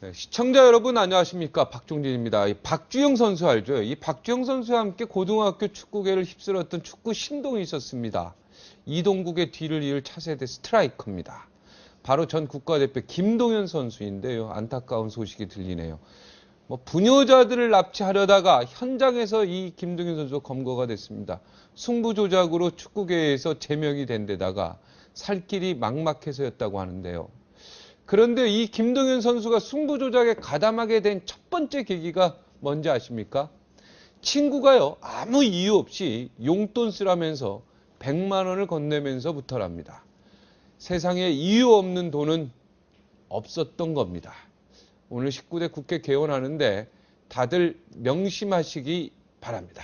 네, 시청자 여러분 안녕하십니까? 박종진입니다. 이 박주영 선수 알죠? 이 박주영 선수와 함께 고등학교 축구계를 휩쓸었던 축구 신동이 있었습니다. 이동국의 뒤를 이을 차세대 스트라이커입니다. 바로 전 국가대표 김동현 선수인데요. 안타까운 소식이 들리네요. 부녀자들을 납치하려다가 현장에서 이 김동현 선수가 검거가 됐습니다. 승부조작으로 축구계에서 제명이 된 데다가 살 길이 막막해서였다고 하는데요. 그런데 이 김동현 선수가 승부조작에 가담하게 된 첫 번째 계기가 뭔지 아십니까? 친구가요, 아무 이유 없이 용돈 쓰라면서 100만 원을 건네면서부터랍니다. 세상에 이유 없는 돈은 없었던 겁니다. 오늘 19대 국회 개원하는데 다들 명심하시기 바랍니다.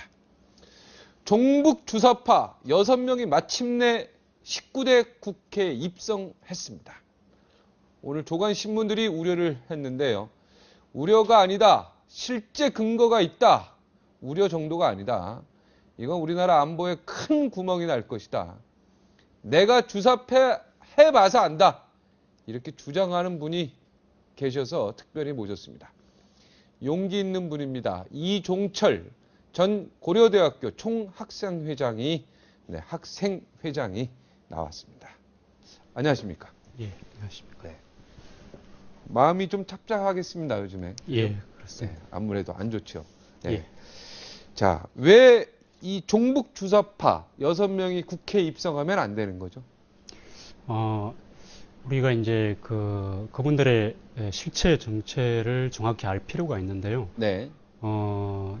종북 주사파 6명이 마침내 19대 국회에 입성했습니다. 오늘 조간신문들이 우려를 했는데요. 우려가 아니다. 실제 근거가 있다. 우려 정도가 아니다. 이건 우리나라 안보에 큰 구멍이 날 것이다. 내가 주사파 해봐서 안다. 이렇게 주장하는 분이 계셔서 특별히 모셨습니다. 용기 있는 분입니다. 이종철 전 고려대학교 총학생회장이 학생회장이 나왔습니다. 안녕하십니까? 예, 안녕하십니까? 네. 마음이 좀 착잡하겠습니다, 요즘에. 예, 그렇습니다. 네, 아무래도 안 좋죠. 네. 예. 자, 왜 이 종북 주사파 6명이 국회에 입성하면 안 되는 거죠? 우리가 이제 그분들의 실체 정체를 정확히 알 필요가 있는데요. 네.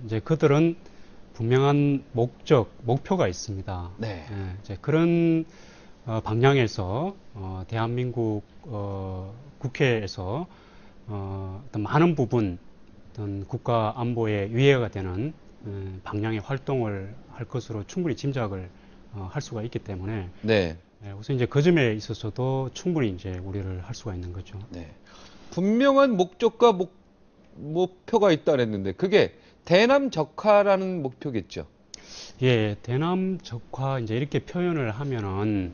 이제 그들은 분명한 목표가 있습니다. 네. 예, 이제 그런 방향에서 대한민국 국회에서 어떤 많은 부분 어떤 국가 안보에 위해가 되는 방향의 활동을 할 것으로 충분히 짐작을 할 수가 있기 때문에 네. 우선 이제 그 점에 있어서도 충분히 이제 우려를 할 수가 있는 거죠. 네. 분명한 목적과 목표가 있다 그랬는데 그게 대남적화라는 목표겠죠. 예, 대남적화 이제 이렇게 표현을 하면은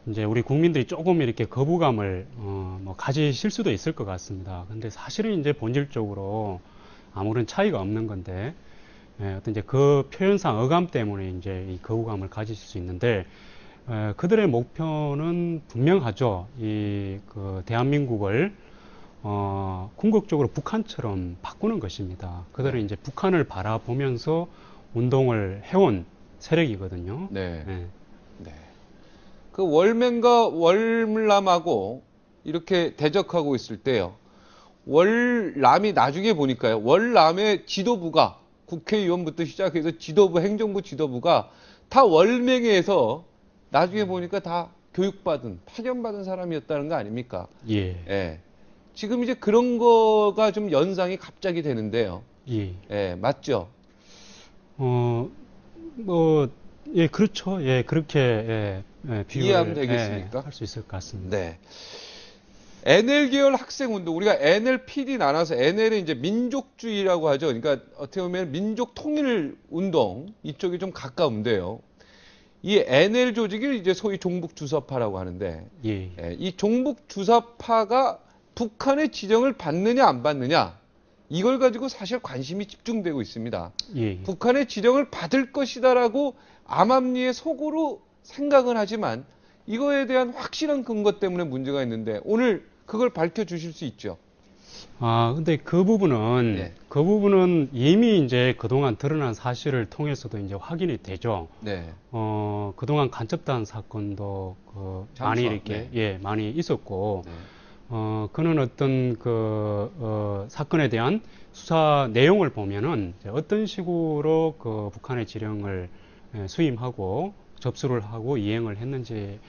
이제 우리 국민들이 조금 이렇게 거부감을 가지실 수도 있을 것 같습니다. 근데 사실은 이제 본질적으로 아무런 차이가 없는 건데 어떤 이제 그 표현상 어감 때문에 이제 이 거부감을 가지실 수 있는데 그들의 목표는 분명하죠. 대한민국을 궁극적으로 북한처럼 바꾸는 것입니다. 그들은 이제 북한을 바라보면서 운동을 해온 세력이거든요. 네. 네. 네. 그 월맹과 월남하고 이렇게 대적하고 있을 때요. 월남이 나중에 보니까요. 월남의 지도부가 국회의원부터 시작해서 지도부, 행정부 지도부가 다 월맹에서 나중에 보니까 다 교육받은, 파견받은 사람이었다는 거 아닙니까? 예. 예. 지금 이제 그런 거가 좀 연상이 갑자기 되는데요. 예. 예, 맞죠? 예, 그렇죠. 예, 그렇게, 비유를 이해하면 되겠습니까? 할 수 있을 것 같습니다. 네. NL 계열 학생 운동, 우리가 NL, PD 나눠서 NL은 이제 민족주의라고 하죠. 그러니까 어떻게 보면 민족 통일 운동, 이쪽이 좀 가까운데요. 이 NL 조직을 이제 소위 종북 주사파라고 하는데, 예. 이 종북 주사파가 북한의 지령을 받느냐 안 받느냐, 이걸 가지고 사실 관심이 집중되고 있습니다. 예. 북한의 지령을 받을 것이다라고 암암리에 속으로 생각은 하지만 이거에 대한 확실한 근거 때문에 문제가 있는데 오늘 그걸 밝혀주실 수 있죠? 근데 그 부분은 이미 이제 그동안 드러난 사실을 통해서도 이제 확인이 되죠. 네. 그동안 간첩단 사건도 많이 이렇게, 네. 많이 있었고, 네. 그는 어떤 사건에 대한 수사 내용을 보면은 어떤 식으로 북한의 지령을 수임하고 접수를 하고 이행을 했는지에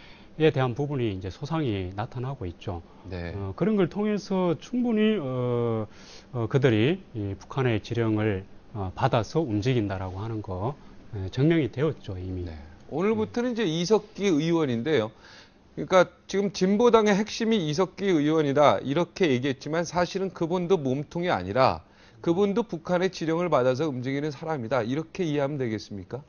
대한 부분이 이제 소상히 나타나고 있죠. 네. 그런 걸 통해서 충분히 그들이 이 북한의 지령을 받아서 움직인다라고 하는 거 증명이 되었죠, 이미. 네. 오늘부터는 이제 이석기 의원인데요. 그러니까 지금 진보당의 핵심이 이석기 의원이다 이렇게 얘기했지만 사실은 그분도 몸통이 아니라 그분도 북한의 지령을 받아서 움직이는 사람이다 이렇게 이해하면 되겠습니까?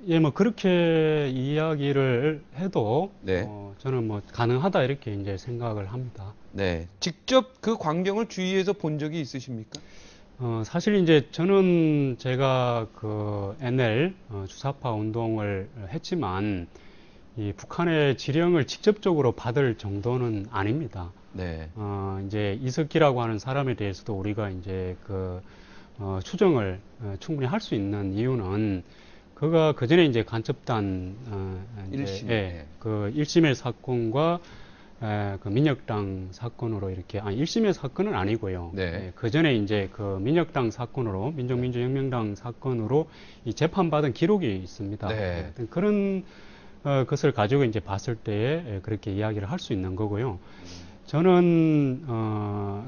예, 뭐 그렇게 이야기를 해도 네. 저는 뭐 가능하다 이렇게 이제 생각을 합니다. 네. 직접 그 광경을 주위에서 본 적이 있으십니까? 사실 이제 저는 제가 그 NL 주사파 운동을 했지만 이 북한의 지령을 직접적으로 받을 정도는 아닙니다. 네. 이제 이석기라고 하는 사람에 대해서도 우리가 이제 그 추정을 충분히 할 수 있는 이유는 그가 그 전에 이제 간첩단 이제 1심. 예, 그 1심의 사건과 그 민혁당 사건으로 이렇게 1심의 사건은 아니고요. 네. 예, 그 전에 이제 그 민혁당 사건으로 민족민주혁명당 사건으로 이 재판받은 기록이 있습니다. 네. 그런 것을 가지고 이제 봤을 때에 그렇게 이야기를 할 수 있는 거고요. 저는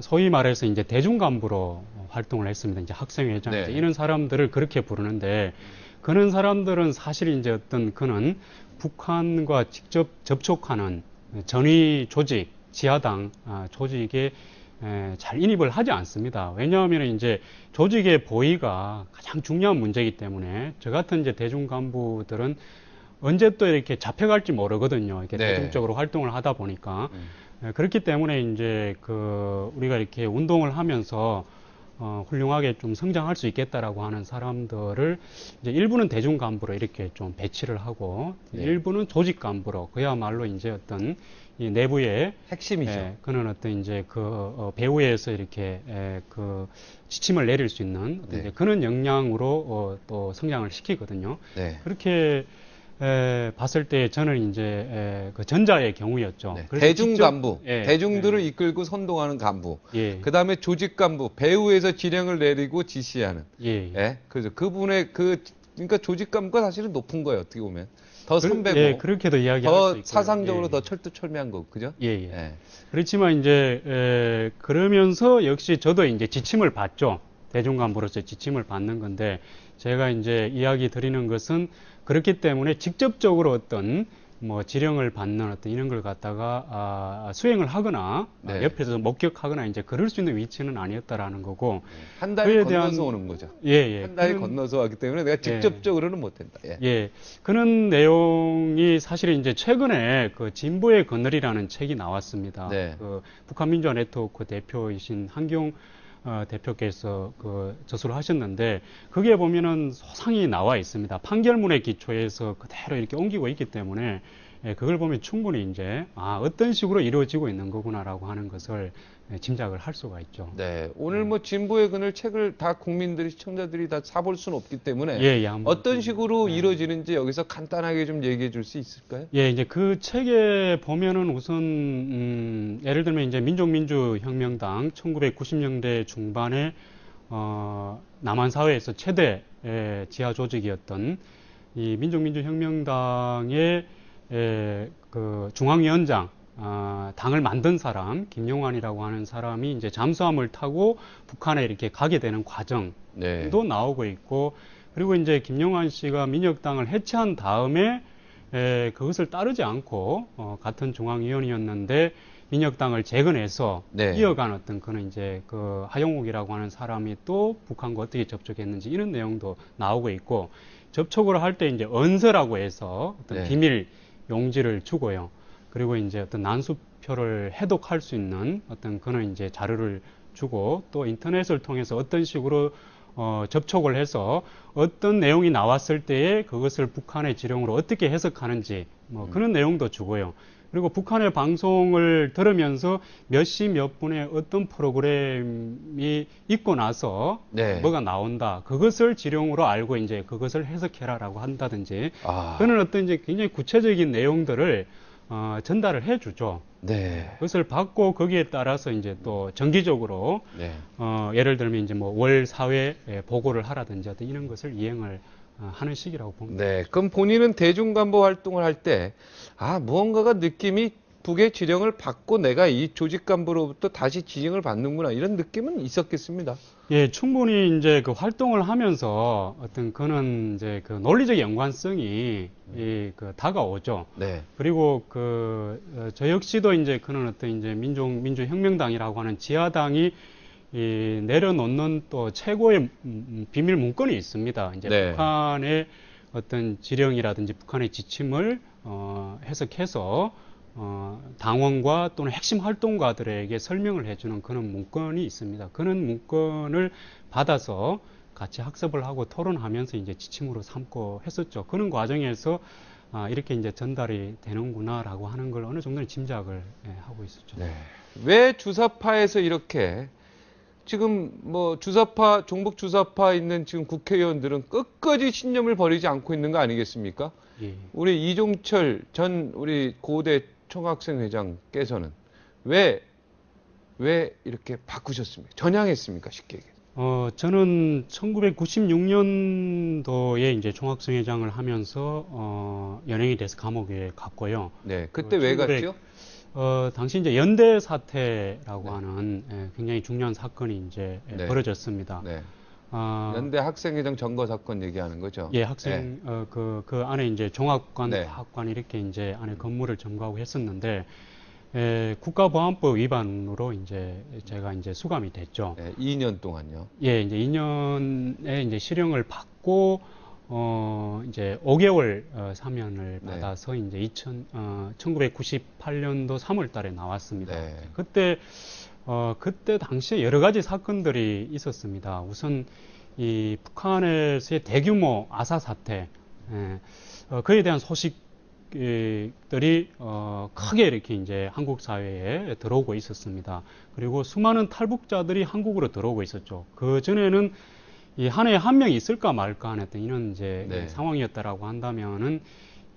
소위 말해서 이제 대중간부로 활동을 했습니다. 이제 학생회장 네. 이제 이런 사람들을 그렇게 부르는데 그런 사람들은 사실 이제 어떤 그는 북한과 직접 접촉하는 전위 조직, 지하당 조직에 잘 인입을 하지 않습니다. 왜냐하면 이제 조직의 보위가 가장 중요한 문제이기 때문에 저 같은 이제 대중 간부들은 언제 또 이렇게 잡혀갈지 모르거든요. 이렇게 네. 대중적으로 활동을 하다 보니까 그렇기 때문에 이제 그 우리가 이렇게 운동을 하면서 훌륭하게 좀 성장할 수 있겠다라고 하는 사람들을 이제 일부는 대중 간부로 이렇게 좀 배치를 하고 네. 일부는 조직 간부로 그야말로 이제 어떤 이 내부의 핵심이죠. 그는 어떤 이제 그 배후에서 이렇게 그 지침을 내릴 수 있는 어떤 네. 이제 그런 역량으로 또 성장을 시키거든요. 네. 그렇게 봤을 때 저는 이제 그 전자의 경우였죠. 네. 그래서 대중 직접- 간부, 예, 대중들을 이끌고 선동하는 간부. 예, 그 다음에 조직 간부, 배후에서 지령을 내리고 지시하는. 예, 예, 그죠. 그분의 그러니까 조직 간부가 사실은 높은 거예요. 어떻게 보면 더 선배고, 예, 그렇게도 이야기할 수 더 있고요. 사상적으로 예, 더 철두철미한 거고, 그죠? 예, 예. 예. 그렇지만 이제 그러면서 역시 저도 이제 지침을 받죠. 대중간부로서 지침을 받는 건데 제가 이제 이야기 드리는 것은 그렇기 때문에 직접적으로 어떤 뭐 지령을 받는 어떤 이런 걸 갖다가 수행을 하거나 네. 옆에서 목격하거나 이제 그럴 수 있는 위치는 아니었다라는 거고 한 달이 그에 건너서 대한- 오는 거죠. 예, 예. 한 달이 그런- 건너서 하기 때문에 내가 직접적으로는 못한다. 예. 예, 그런 내용이 사실 이제 최근에 그 진보의 그늘이라는 책이 나왔습니다. 네. 그 북한민주화 네트워크 대표이신 한경 대표께서 그 저술을 하셨는데 거기에 보면은 소상히 나와 있습니다. 판결문의 기초에서 그대로 이렇게 옮기고 있기 때문에 그걸 보면 충분히 이제 어떤 식으로 이루어지고 있는 거구나라고 하는 것을 짐작을 할 수가 있죠. 네. 오늘 뭐 진보의 그늘 책을 다 국민들이, 시청자들이 다 사볼 수는 없기 때문에 예, 예, 한번 어떤 식으로 이루어지는지 여기서 간단하게 좀 얘기해 줄 수 있을까요? 예, 이제 그 책에 보면은 우선 예를 들면 이제 민족민주혁명당 1990년대 중반에 남한 사회에서 최대 지하 조직이었던 이 민족민주혁명당의 그 중앙위원장 당을 만든 사람 김용환이라고 하는 사람이 이제 잠수함을 타고 북한에 이렇게 가게 되는 과정도 네. 나오고 있고 그리고 이제 김용환 씨가 민혁당을 해체한 다음에 그것을 따르지 않고 같은 중앙위원이었는데 민혁당을 재건해서 네. 이어간 어떤 그는 이제 그 하용욱이라고 하는 사람이 또 북한과 어떻게 접촉했는지 이런 내용도 나오고 있고 접촉을 할 때 이제 언서라고 해서 어떤 네. 비밀 용지를 주고요. 그리고 이제 어떤 난수표를 해독할 수 있는 어떤 그런 이제 자료를 주고 또 인터넷을 통해서 어떤 식으로 접촉을 해서 어떤 내용이 나왔을 때에 그것을 북한의 지령으로 어떻게 해석하는지 뭐 그런 내용도 주고요. 그리고 북한의 방송을 들으면서 몇 시 몇 분에 어떤 프로그램이 있고 나서 네. 뭐가 나온다. 그것을 지령으로 알고 이제 그것을 해석해라라고 한다든지 그런 어떤 이제 굉장히 구체적인 내용들을 전달을 해주죠. 네. 그것을 받고 거기에 따라서 이제 또 정기적으로 네. 예를 들면 이제 뭐 월 사회 보고를 하라든지 어떤 이런 것을 이행을 하는 시기라고 봅니다. 네. 그럼 본인은 대중간부 활동을 할 때, 무언가가 느낌이 북의 지령을 받고 내가 이 조직 간부로부터 다시 지령을 받는구나. 이런 느낌은 있었겠습니다. 예, 충분히 이제 그 활동을 하면서 어떤 그는 이제 그 논리적 연관성이 그 다가오죠. 네. 그리고 저 역시도 이제 그는 어떤 이제 민주혁명당이라고 하는 지하당이 내려놓는 또 최고의 비밀 문건이 있습니다. 이제 네. 북한의 어떤 지령이라든지 북한의 지침을 해석해서 당원과 또는 핵심 활동가들에게 설명을 해주는 그런 문건이 있습니다. 그런 문건을 받아서 같이 학습을 하고 토론하면서 이제 지침으로 삼고 했었죠. 그런 과정에서 이렇게 이제 전달이 되는구나라고 하는 걸 어느 정도는 짐작을 하고 있었죠. 네. 왜 주사파에서 이렇게 지금 뭐 주사파, 종북 주사파 있는 지금 국회의원들은 끝까지 신념을 버리지 않고 있는 거 아니겠습니까? 예. 우리 이종철 전 우리 고대 총학생회장께서는 왜 이렇게 바꾸셨습니까? 전향했습니까? 쉽게 얘기해서. 저는 1996년도에 이제 총학생회장을 하면서 연행이 돼서 감옥에 갔고요. 네, 그때 왜 갔죠? 당시 이제 연대 사태라고 네. 하는 굉장히 중요한 사건이 이제 네. 벌어졌습니다. 네. 연대 학생회장 점거 사건 얘기하는 거죠? 예, 학생 그 안에 이제 종합관, 네. 파학관 이렇게 이제 안에 건물을 점거하고 했었는데 국가보안법 위반으로 이제 제가 이제 수감이 됐죠. 네, 2년 동안요. 예, 이제 2년의 이제 실형을 받고 이제 5개월 사면을 네. 받아서 이제 1998년도 3월 달에 나왔습니다. 네. 그때 당시에 여러 가지 사건들이 있었습니다. 우선 이 북한에서의 대규모 아사 사태, 그에 대한 소식들이 크게 이렇게 이제 한국 사회에 들어오고 있었습니다. 그리고 수많은 탈북자들이 한국으로 들어오고 있었죠. 그 전에는 이 한 해에 한 명이 있을까 말까 하는 이런 이제 네. 상황이었다라고 한다면은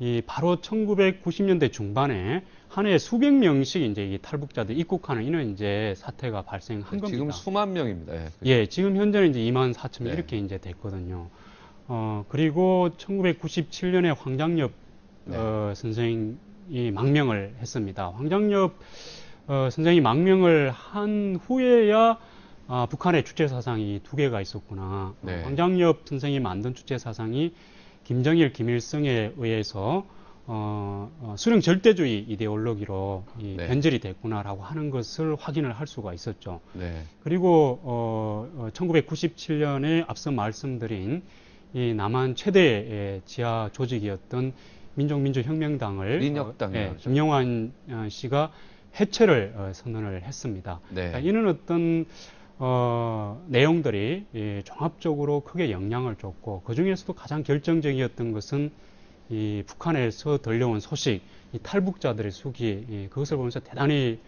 이 바로 1990년대 중반에 한 해에 수백 명씩 이제 이 탈북자들 입국하는 이런 이제 사태가 발생한 겁니다. 지금 수만 명입니다. 예, 그렇죠? 예, 지금 현재는 이제 2만 4천 명 네. 이렇게 이제 됐거든요. 그리고 1997년에 황장엽 네. 선생이 망명을 했습니다. 황장엽 선생이 망명을 한 후에야 북한의 주체 사상이 두 개가 있었구나. 네. 황장엽 선생이 만든 주체 사상이 김정일, 김일성에 의해서 수령 절대주의 이데올로기로 네. 변절이 됐구나라고 하는 것을 확인을 할 수가 있었죠. 네. 그리고 1997년에 앞서 말씀드린 이 남한 최대의 지하 조직이었던 민족민주혁명당을 민혁당이죠. 김영환 씨가 해체를 선언을 했습니다. 네. 그러니까 이런 어떤 내용들이 종합적으로 크게 영향을 줬고 그 중에서도 가장 결정적이었던 것은 이 북한에서 들려온 소식, 이 탈북자들의 수기, 그것을 보면서 대단히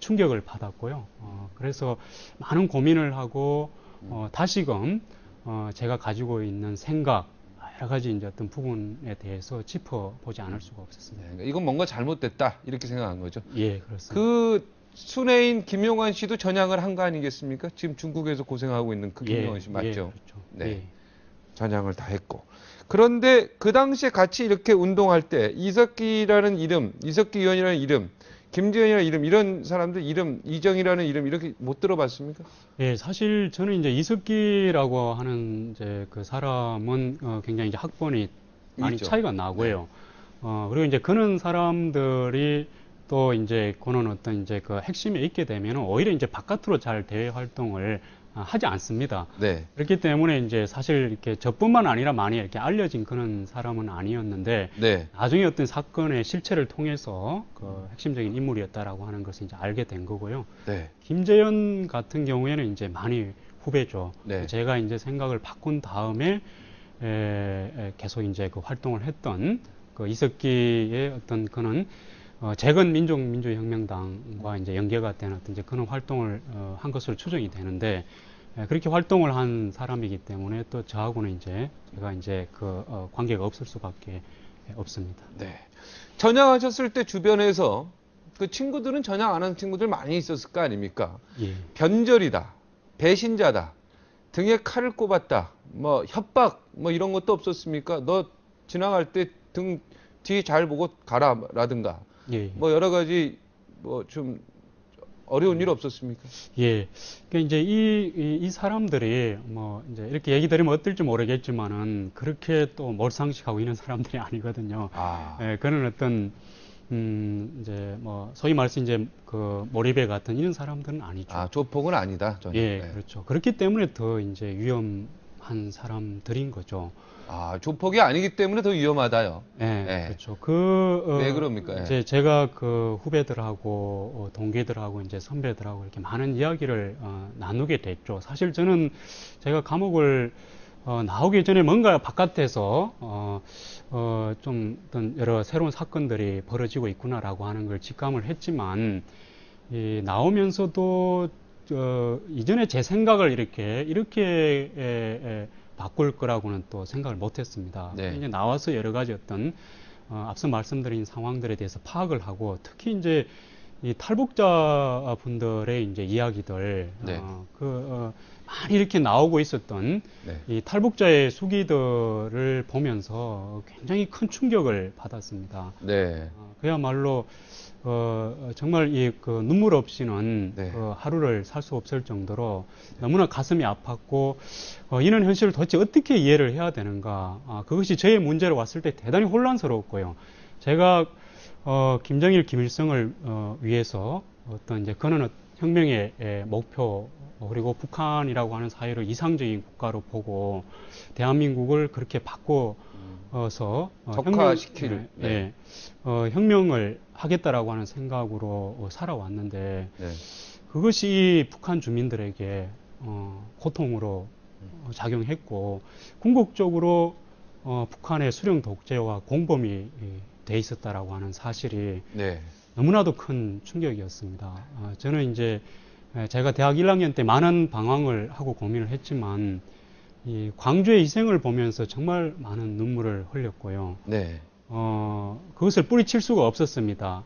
충격을 받았고요. 그래서 많은 고민을 하고 다시금 제가 가지고 있는 생각, 여러 가지 이제 어떤 부분에 대해서 짚어보지 않을 수가 없었습니다. 네. 이건 뭔가 잘못됐다 이렇게 생각한 거죠. 예, 그렇습니다. 그 순회인 김용환 씨도 전향을 한 거 아니겠습니까? 지금 중국에서 고생하고 있는 그 김용환 씨 맞죠? 예, 그렇죠. 네. 예. 전향을 다 했고. 그런데 그 당시에 같이 이렇게 운동할 때 이석기라는 이름, 이석기 의원이라는 이름, 김지현이라는 이름, 이런 사람들 이름, 이정이라는 이름 이렇게 못 들어봤습니까? 예, 사실 저는 이제 이석기라고 하는 이제 그 사람은 굉장히 이제 학번이 많이 있죠. 차이가 나고요. 그리고 이제 그런 사람들이 또 이제 그런 어떤 이제 그 핵심에 있게 되면 오히려 이제 바깥으로 잘 대외 활동을 하지 않습니다. 네. 그렇기 때문에 이제 사실 이렇게 저뿐만 아니라 많이 이렇게 알려진 그런 사람은 아니었는데 네. 나중에 어떤 사건의 실체를 통해서 그 핵심적인 인물이었다라고 하는 것을 이제 알게 된 거고요. 네. 김재현 같은 경우에는 이제 많이 후배죠. 네. 제가 이제 생각을 바꾼 다음에 계속 이제 그 활동을 했던 그 이석기의 어떤 그는 재건 민족민주혁명당과 이제 연계가 되는 어떤 이제 그런 활동을 한 것으로 추정이 되는데 그렇게 활동을 한 사람이기 때문에 또 저하고는 이제 제가 이제 그 관계가 없을 수밖에 없습니다. 네. 전향하셨을 때 주변에서 그 친구들은 전향 안 한 친구들 많이 있었을 거 아닙니까? 예. 변절이다, 배신자다, 등에 칼을 꼽았다, 뭐 협박, 뭐 이런 것도 없었습니까? 너 지나갈 때 등 뒤 잘 보고 가라라든가, 예. 뭐 여러 가지 뭐 좀 어려운 일 없었습니까? 예. 그러니까 이제 이 사람들이 뭐 이제 이렇게 얘기 드리면 어떨지 모르겠지만은 그렇게 또 몰상식하고 있는 사람들이 아니거든요. 아, 예, 그런 어떤 이제 뭐 소위 말해서 이제 그 몰입에 같은 이런 사람들은 아니죠. 조폭은 아니다. 저는. 예, 네. 그렇죠. 그렇기 때문에 더 이제 위험한 한 사람들인 거죠. 아, 조폭이 아니기 때문에 더 위험하다요. 네, 네. 그렇죠. 왜 그럽니까? 이제 제가 그 후배들하고 동기들하고 이제 선배들하고 이렇게 많은 이야기를 나누게 됐죠. 사실 저는 제가 감옥을 나오기 전에 뭔가 바깥에서 좀 어떤 여러 새로운 사건들이 벌어지고 있구나라고 하는 걸 직감을 했지만 나오면서도 이전에 제 생각을 이렇게 바꿀 거라고는 또 생각을 못했습니다. 네. 이제 나와서 여러 가지 어떤 앞서 말씀드린 상황들에 대해서 파악을 하고 특히 이제 이 탈북자 분들의 이제 이야기들 네. 많이 이렇게 나오고 있었던 네. 이 탈북자의 수기들을 보면서 굉장히 큰 충격을 받았습니다. 네. 그야말로 정말 그 눈물 없이는 네. 하루를 살 수 없을 정도로 너무나 가슴이 아팠고 이런 현실을 도대체 어떻게 이해를 해야 되는가, 그것이 저의 문제로 왔을 때 대단히 혼란스러웠고요. 제가 김정일, 김일성을 위해서 어떤 이제 그는 혁명의 목표 그리고 북한이라고 하는 사회를 이상적인 국가로 보고 대한민국을 그렇게 바꿔서 적화시킬 혁명을 하겠다라고 하는 생각으로 살아왔는데 네. 그것이 북한 주민들에게 고통으로 작용했고 궁극적으로 북한의 수령 독재와 공범이 돼 있었다라고 하는 사실이 네. 너무나도 큰 충격이었습니다. 저는 이제 제가 대학 1학년 때 많은 방황을 하고 고민을 했지만 이 광주의 희생을 보면서 정말 많은 눈물을 흘렸고요. 네. 그것을 뿌리칠 수가 없었습니다.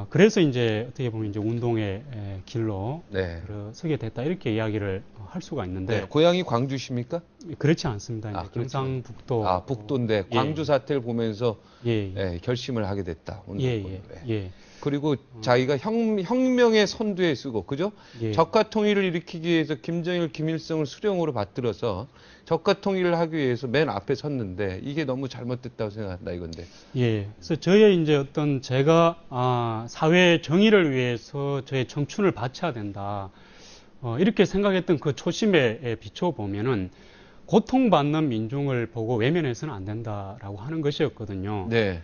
그래서 이제 어떻게 보면 이제 운동의 길로 네. 서게 됐다 이렇게 이야기를 할 수가 있는데 네. 고향이 광주십니까? 그렇지 않습니다. 이제 그렇죠. 경상북도. 북도인데 광주 사태를 보면서 결심을 하게 됐다. 그리고 자기가 혁명의 선두에 쓰고, 그죠? 적화 통일을 일으키기 위해서 김정일, 김일성을 수령으로 받들어서 적화 통일을 하기 위해서 맨 앞에 섰는데 이게 너무 잘못됐다고 생각한다 이건데. 그래서 저의 이제 어떤 제가 사회 정의를 위해서 저의 청춘을 바쳐야 된다. 이렇게 생각했던 그 초심에 비춰보면은 고통받는 민중을 보고 외면해서는 안 된다라고 하는 것이었거든요. 네.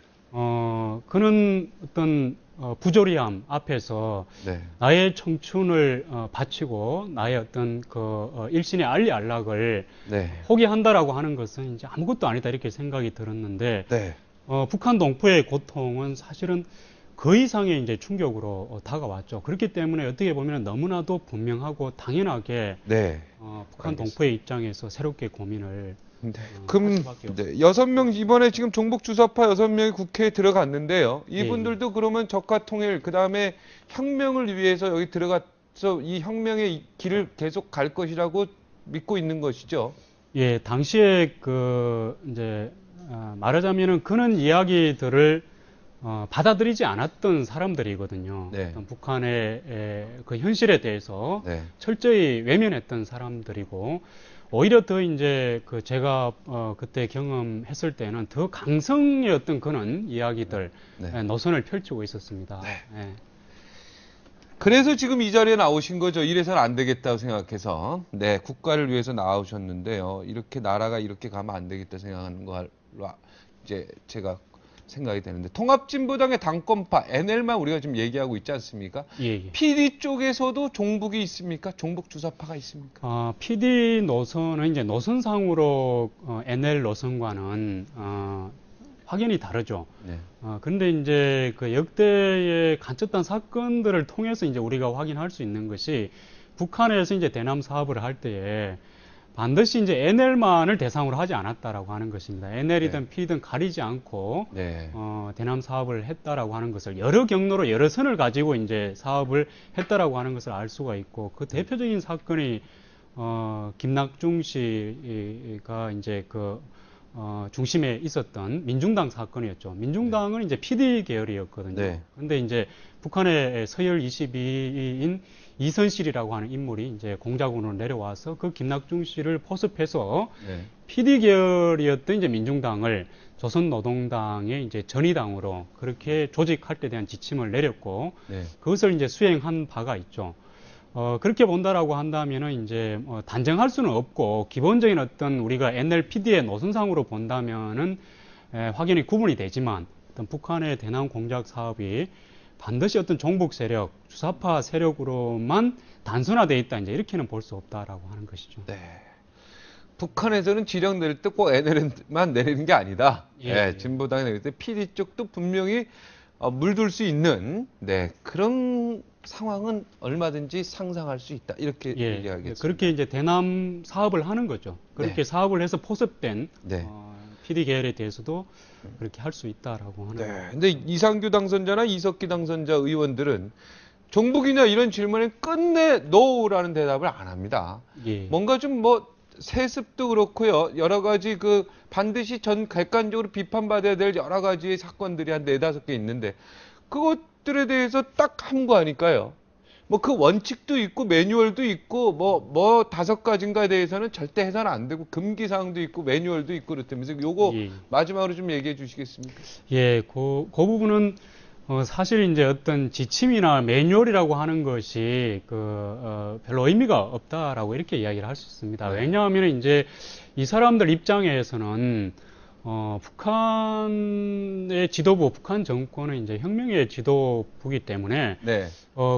그는 어떤 부조리함 앞에서 나의 청춘을 바치고 나의 어떤 일신의 알리알락을 포기한다라고 하는 것은 이제 아무것도 아니다 이렇게 생각이 들었는데 북한 동포의 고통은 사실은 그 이상의 이제 충격으로 다가왔죠. 그렇기 때문에 어떻게 보면 너무나도 분명하고 당연하게 북한 동포의 입장에서 새롭게 고민을 그럼 6명 이번에 지금 종북주사파 6명이 국회에 들어갔는데요. 이분들도 그러면 적화 통일 그다음에 혁명을 위해서 여기 들어가서 이 혁명의 길을 계속 갈 것이라고 믿고 있는 것이죠. 당시에 이제 말하자면은 그런 이야기들을 받아들이지 않았던 사람들이거든요. 북한의 그 현실에 대해서 철저히 외면했던 사람들이고 오히려 더 이제 제가 그때 경험했을 때는 더 강성의 어떤 그런 이야기들 노선을 펼치고 있었습니다. 그래서 지금 이 자리에 나오신 거죠. 이래서는 안 되겠다고 생각해서 국가를 위해서 나오셨는데요. 이렇게 나라가 이렇게 가면 안 되겠다 생각하는 걸로 이제 제가 생각이 되는데 통합진보당의 당권파 NL만 우리가 지금 얘기하고 있지 않습니까? PD 쪽에서도 종북이 있습니까? 종북 주사파가 있습니까? PD 노선은 이제 노선상으로 NL 노선과는 확연히 다르죠. 그런데 이제 그 역대의 간첩단 사건들을 통해서 이제 우리가 확인할 수 있는 것이 북한에서 이제 대남 사업을 할 때에 반드시 이제 NL만을 대상으로 하지 않았다라고 하는 것입니다. NL이든 P든 가리지 않고 대남 사업을 했다라고 하는 것을 여러 경로로 여러 선을 가지고 이제 사업을 했다라고 하는 것을 알 수가 있고 그 대표적인 사건이 김낙중 씨가 이제 중심에 있었던 민중당 사건이었죠. 민중당은 이제 PD 계열이었거든요. 그런데 이제 북한의 서열 22인 이선실이라고 하는 인물이 이제 공작원으로 내려와서 그 김낙중 씨를 포섭해서 PD 계열이었던 이제 민중당을 조선노동당의 이제 전위당으로 그렇게 조직할 때 대한 지침을 내렸고 그것을 이제 수행한 바가 있죠. 그렇게 본다라고 한다면은 이제 단정할 수는 없고 기본적인 어떤 우리가 NLPD의 노선상으로 본다면은 확연히 구분이 되지만 어떤 북한의 대남 공작 사업이 반드시 어떤 종북 세력, 주사파 세력으로만 단순화되어 있다 이제 이렇게는 볼 수 없다라고 하는 것이죠. 네. 북한에서는 지령 내릴 때 꼭 NL만 내리는 게 아니다. 예. 진보당이 내릴 때 PD 쪽도 분명히 물들 수 있는 그런 상황은 얼마든지 상상할 수 있다. 이렇게 얘기하겠습니다. 그렇게 이제 대남 사업을 하는 거죠. 그렇게 사업을 해서 포섭된 PD 계열에 대해서도 그렇게 할 수 있다라고 하는 거죠. 근데 이상규 당선자나 이석기 당선자 의원들은 종북이냐 이런 질문에 끝내 NO라는 대답을 안 합니다. 뭔가 좀 세습도 그렇고요. 여러 가지 반드시 객관적으로 비판받아야 될 여러 가지의 사건들이 한 4-5개 있는데 그것들에 대해서 딱 함구하니까요. 그 원칙도 있고 매뉴얼도 있고 5가지인가에 대해서는 절대 해서는 안 되고 금기 사항도 있고 매뉴얼도 있고 그렇다면서 요거 마지막으로 좀 얘기해 주시겠습니까? 그 부분은 사실 이제 어떤 지침이나 매뉴얼이라고 하는 것이 별로 의미가 없다라고 이렇게 이야기를 할 수 있습니다. 왜냐하면 이제 이 사람들 입장에서는 북한의 지도부, 북한 정권은 이제 혁명의 지도부이기 때문에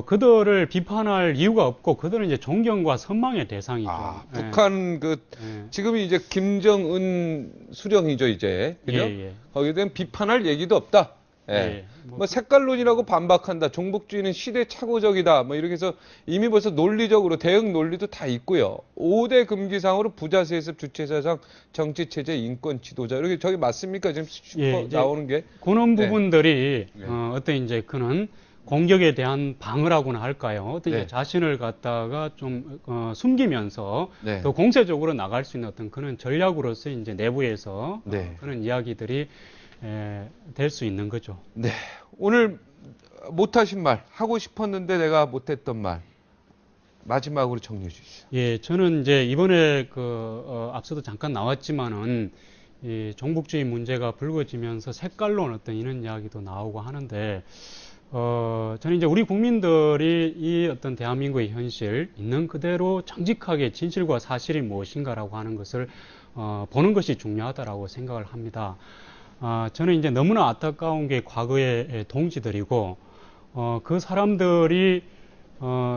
그들을 비판할 이유가 없고 그들은 이제 존경과 선망의 대상이죠. 북한 지금이 이제 김정은 수령이죠 이제 그죠? 거기에 대한 비판할 얘기도 없다. 색깔론이라고 반박한다. 종북주의는 시대착오적이다. 이렇게 해서 이미 벌써 논리적으로 대응 논리도 다 있고요. 5대 금기상으로 부자 세습 주체사상 정치체제 인권 지도자 이렇게 저기 맞습니까? 지금 나오는 게 그런 부분들이 어떤 이제 그는 공격에 대한 방어라고나 할까요? 어떤 이제 자신을 갖다가 좀 숨기면서 더 공세적으로 나갈 수 있는 어떤 그런 전략으로서 이제 내부에서 그런 이야기들이 될 수 있는 거죠. 오늘 못하신 말, 하고 싶었는데 내가 못했던 말, 마지막으로 정리해 주시죠. 저는 이제 이번에 앞서도 잠깐 나왔지만은 이 종북주의 문제가 불거지면서 색깔론 어떤 이런 이야기도 나오고 하는데, 저는 이제 우리 국민들이 이 어떤 대한민국의 현실 있는 그대로 정직하게 진실과 사실이 무엇인가라고 하는 것을 보는 것이 중요하다라고 생각을 합니다. 저는 이제 너무나 안타까운 게 과거의 동지들이고, 그 사람들이,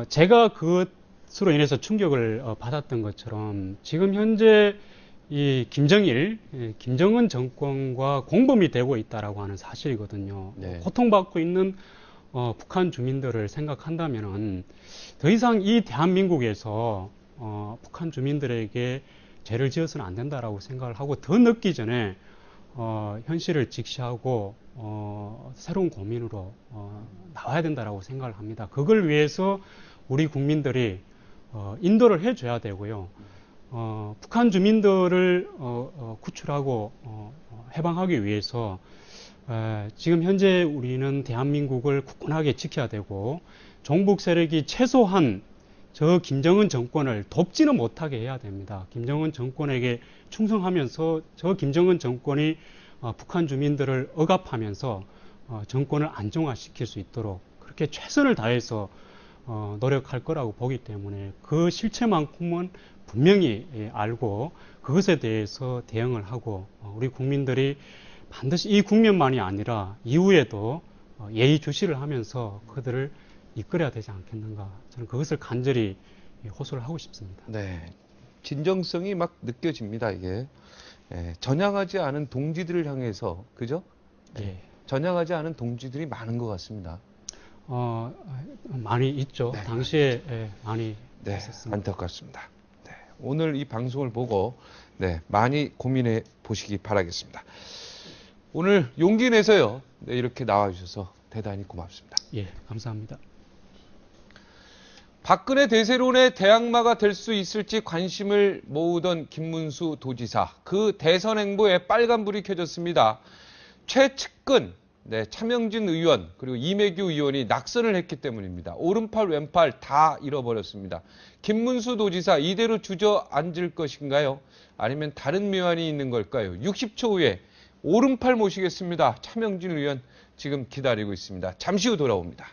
제가 그것으로 인해서 충격을 받았던 것처럼 지금 현재 이 김정은 정권과 공범이 되고 있다라고 하는 사실이거든요. 고통받고 있는 북한 주민들을 생각한다면은 더 이상 이 대한민국에서 북한 주민들에게 죄를 지어서는 안 된다라고 생각을 하고 더 늦기 전에 현실을 직시하고 새로운 고민으로 나와야 된다라고 생각을 합니다. 그걸 위해서 우리 국민들이 인도를 해줘야 되고요. 북한 주민들을 구출하고 해방하기 위해서 지금 현재 우리는 대한민국을 굳건하게 지켜야 되고 종북 세력이 최소한 저 김정은 정권을 돕지는 못하게 해야 됩니다. 김정은 정권에게 충성하면서 저 김정은 정권이 북한 주민들을 억압하면서 정권을 안정화시킬 수 있도록 그렇게 최선을 다해서 노력할 거라고 보기 때문에 그 실체만큼은 분명히 알고 그것에 대해서 대응을 하고 우리 국민들이 반드시 이 국면만이 아니라 이후에도 예의주시를 하면서 그들을 이끌어야 되지 않겠는가. 저는 그것을 간절히 호소를 하고 싶습니다. 진정성이 막 느껴집니다, 이게. 전향하지 않은 동지들을 향해서, 그죠? 전향하지 않은 동지들이 많은 것 같습니다. 많이 있죠. 당시에 많이 있었습니다. 안타깝습니다. 오늘 이 방송을 보고 많이 고민해 보시기 바라겠습니다. 오늘 용기 내서요. 이렇게 나와주셔서 대단히 고맙습니다. 감사합니다. 박근혜 대세론의 대항마가 될 수 있을지 관심을 모으던 김문수 도지사. 그 대선 행보에 빨간불이 켜졌습니다. 최측근, 차명진 의원, 그리고 이매규 의원이 낙선을 했기 때문입니다. 오른팔, 왼팔 다 잃어버렸습니다. 김문수 도지사 이대로 주저앉을 것인가요? 아니면 다른 묘안이 있는 걸까요? 60초 후에 오른팔 모시겠습니다. 차명진 의원 지금 기다리고 있습니다. 잠시 후 돌아옵니다.